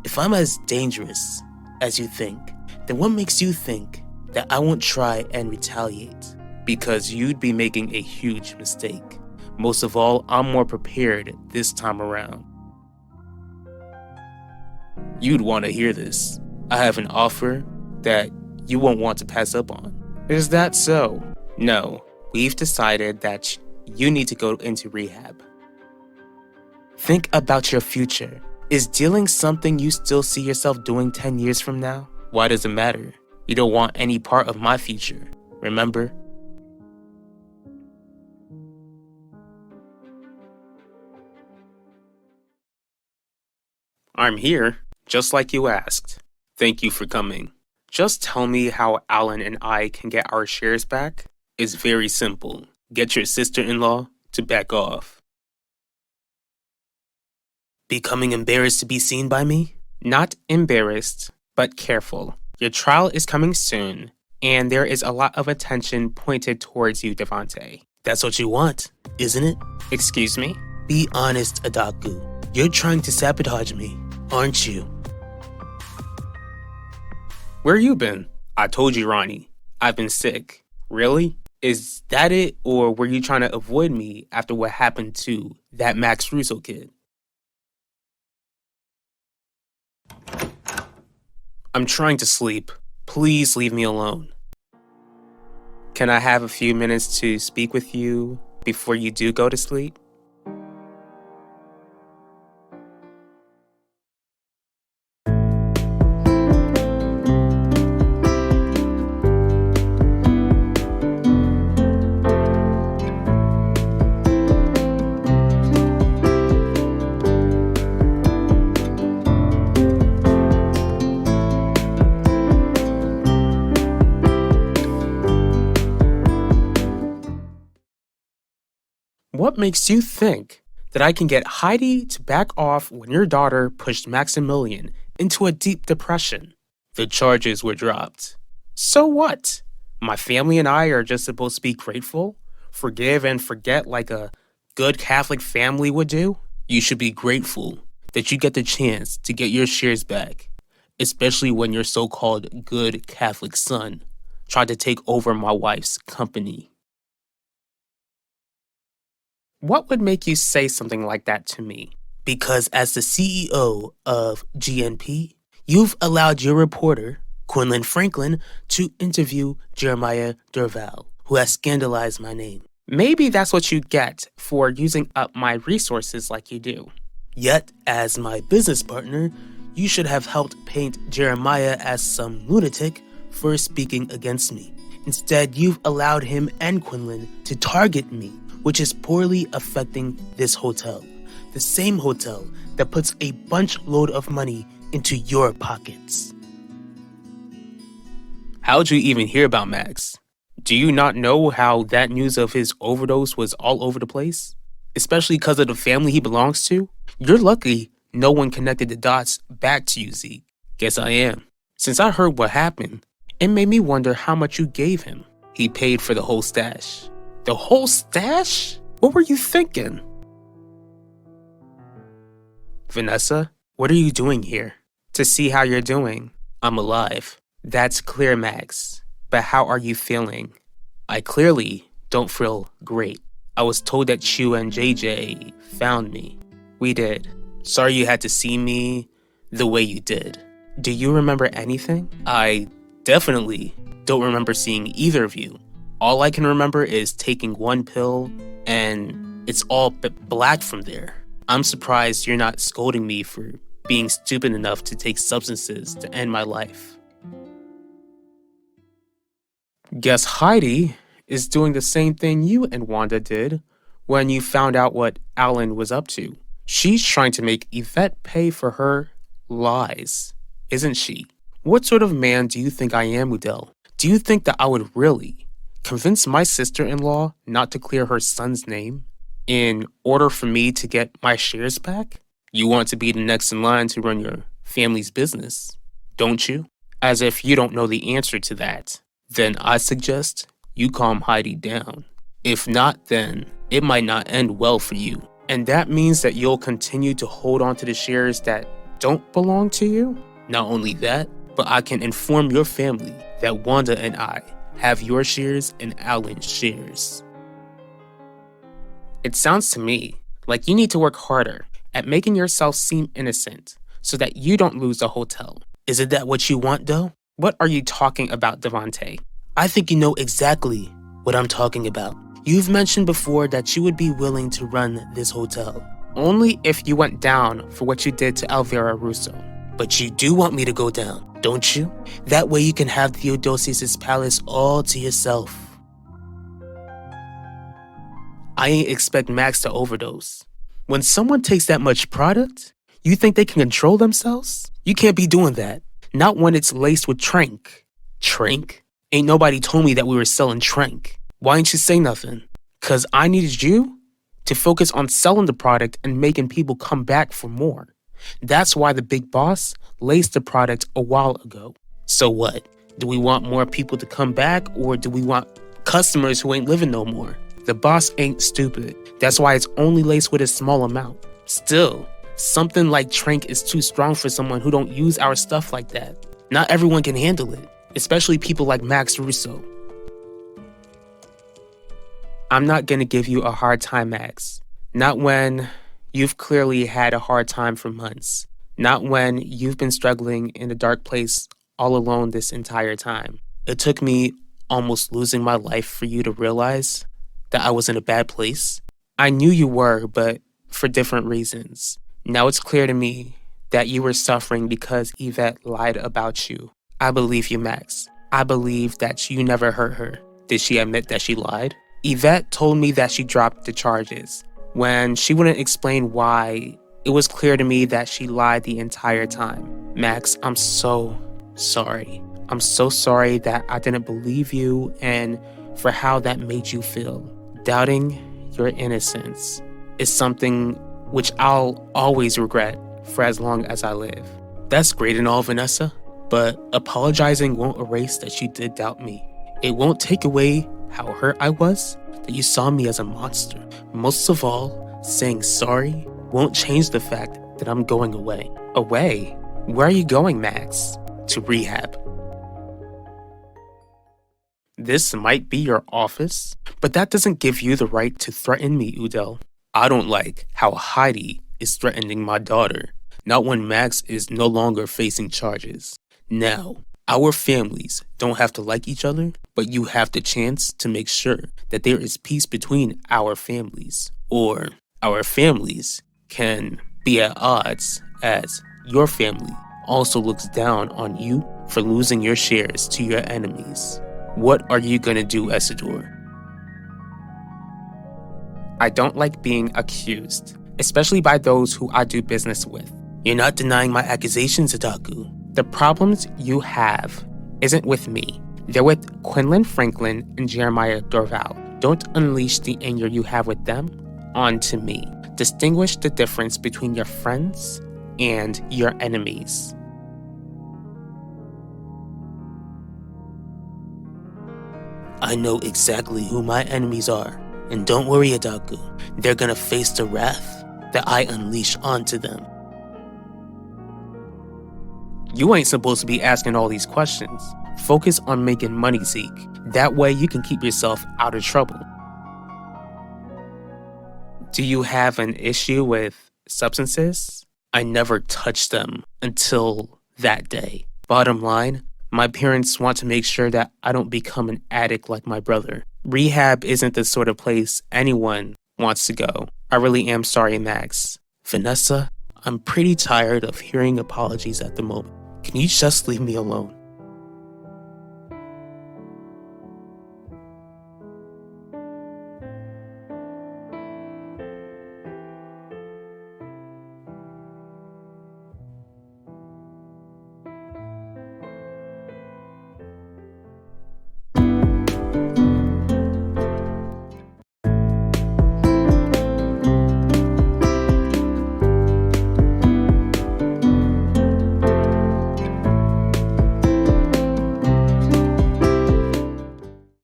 If I'm as dangerous as you think, then what makes you think that I won't try and retaliate? Because you'd be making a huge mistake. Most of all, I'm more prepared this time around. You'd want to hear this. I have an offer that you won't want to pass up on. Is that so? No, we've decided that you need to go into rehab. Think about your future. Is dealing something you still see yourself doing 10 years from now? Why does it matter? You don't want any part of my future, remember? I'm here, just like you asked. Thank you for coming. Just tell me how Alan and I can get our shares back. It's very simple. Get your sister-in-law to back off. Becoming embarrassed to be seen by me? Not embarrassed, but careful. Your trial is coming soon, and there is a lot of attention pointed towards you, Devante. That's what you want, isn't it? Excuse me? Be honest, Adaku. You're trying to sabotage me, aren't you? Where you been? I told you, Ronnie. I've been sick. Really? Is that it, or were you trying to avoid me after what happened to that Max Russo kid? I'm trying to sleep. Please leave me alone. Can I have a few minutes to speak with you before you do go to sleep? What makes you think that I can get Heidi to back off when your daughter pushed Maximilian into a deep depression? The charges were dropped. So what? My family and I are just supposed to be grateful, forgive and forget like a good Catholic family would do? You should be grateful that you get the chance to get your shares back, especially when your so-called good Catholic son tried to take over my wife's company. What would make you say something like that to me? Because as the CEO of GNP, you've allowed your reporter, Quinlan Franklin, to interview Jeremiah Derval, who has scandalized my name. Maybe that's what you get for using up my resources like you do. Yet, as my business partner, you should have helped paint Jeremiah as some lunatic for speaking against me. Instead, you've allowed him and Quinlan to target me, which is poorly affecting this hotel. The same hotel that puts a bunch load of money into your pockets. How'd you even hear about Max? Do you not know how that news of his overdose was all over the place? Especially because of the family he belongs to? You're lucky no one connected the dots back to you, Zeke. Guess I am. Since I heard what happened, it made me wonder how much you gave him. He paid for the whole stash. The whole stash? What were you thinking? Vanessa, what are you doing here? To see how you're doing. I'm alive. That's clear, Max. But how are you feeling? I clearly don't feel great. I was told that Chu and JJ found me. We did. Sorry you had to see me the way you did. Do you remember anything? I definitely don't remember seeing either of you. All I can remember is taking one pill, and it's all black from there. I'm surprised you're not scolding me for being stupid enough to take substances to end my life. Guess Heidi is doing the same thing you and Wanda did when you found out what Alan was up to. She's trying to make Yvette pay for her lies, isn't she? What sort of man do you think I am, Udell? Do you think that I would really convince my sister-in-law not to clear her son's name in order for me to get my shares back? You want to be the next in line to run your family's business, don't you? As if you don't know the answer to that. Then I suggest you calm Heidi down. If not, then it might not end well for you. And that means that you'll continue to hold on to the shares that don't belong to you? Not only that, but I can inform your family that Wanda and I have your shares and Alan's shares. It sounds to me like you need to work harder at making yourself seem innocent so that you don't lose the hotel. Isn't that what you want, though? What are you talking about, Devante? I think you know exactly what I'm talking about. You've mentioned before that you would be willing to run this hotel. Only if you went down for what you did to Elvira Russo. But you do want me to go down, don't you? That way you can have Theodosius' palace all to yourself. I ain't expect Max to overdose. When someone takes that much product, you think they can control themselves? You can't be doing that. Not when it's laced with trank. Trank? Ain't nobody told me that we were selling trank. Why ain't you say nothing? 'Cause I needed you to focus on selling the product and making people come back for more. That's why the big boss laced the product a while ago. So what? Do we want more people to come back, or do we want customers who ain't living no more? The boss ain't stupid. That's why it's only laced with a small amount. Still, something like trank is too strong for someone who don't use our stuff like that. Not everyone can handle it, especially people like Max Russo. I'm not gonna give you a hard time, Max. Not when you've clearly had a hard time for months. Not when you've been struggling in a dark place all alone this entire time. It took me almost losing my life for you to realize that I was in a bad place. I knew you were, but for different reasons. Now it's clear to me that you were suffering because Yvette lied about you. I believe you, Max. I believe that you never hurt her. Did she admit that she lied? Yvette told me that she dropped the charges. When she wouldn't explain why, it was clear to me that she lied the entire time. Max, I'm so sorry. I'm so sorry that I didn't believe you and for how that made you feel. Doubting your innocence is something which I'll always regret for as long as I live. That's great and all, Vanessa, but apologizing won't erase that you did doubt me. It won't take away how hurt I was, that you saw me as a monster. Most of all, saying sorry won't change the fact that I'm going away. Away? Where are you going, Max? To rehab. This might be your office, but that doesn't give you the right to threaten me, Udell. I don't like how Heidi is threatening my daughter, not when Max is no longer facing charges. Now, our families don't have to like each other, but you have the chance to make sure that there is peace between our families, or our families can be at odds as your family also looks down on you for losing your shares to your enemies. What are you gonna do, Isidore? I don't like being accused, especially by those who I do business with. You're not denying my accusations, Adaku. The problems you have isn't with me. They're with Quinlan Franklin and Jeremiah Dorval. Don't unleash the anger you have with them onto me. Distinguish the difference between your friends and your enemies. I know exactly who my enemies are. And don't worry, Adaku. They're gonna face the wrath that I unleash onto them. You ain't supposed to be asking all these questions. Focus on making money, Zeke. That way you can keep yourself out of trouble. Do you have an issue with substances? I never touched them until that day. Bottom line, my parents want to make sure that I don't become an addict like my brother. Rehab isn't the sort of place anyone wants to go. I really am sorry, Max. Vanessa, I'm pretty tired of hearing apologies at the moment. Can you just leave me alone?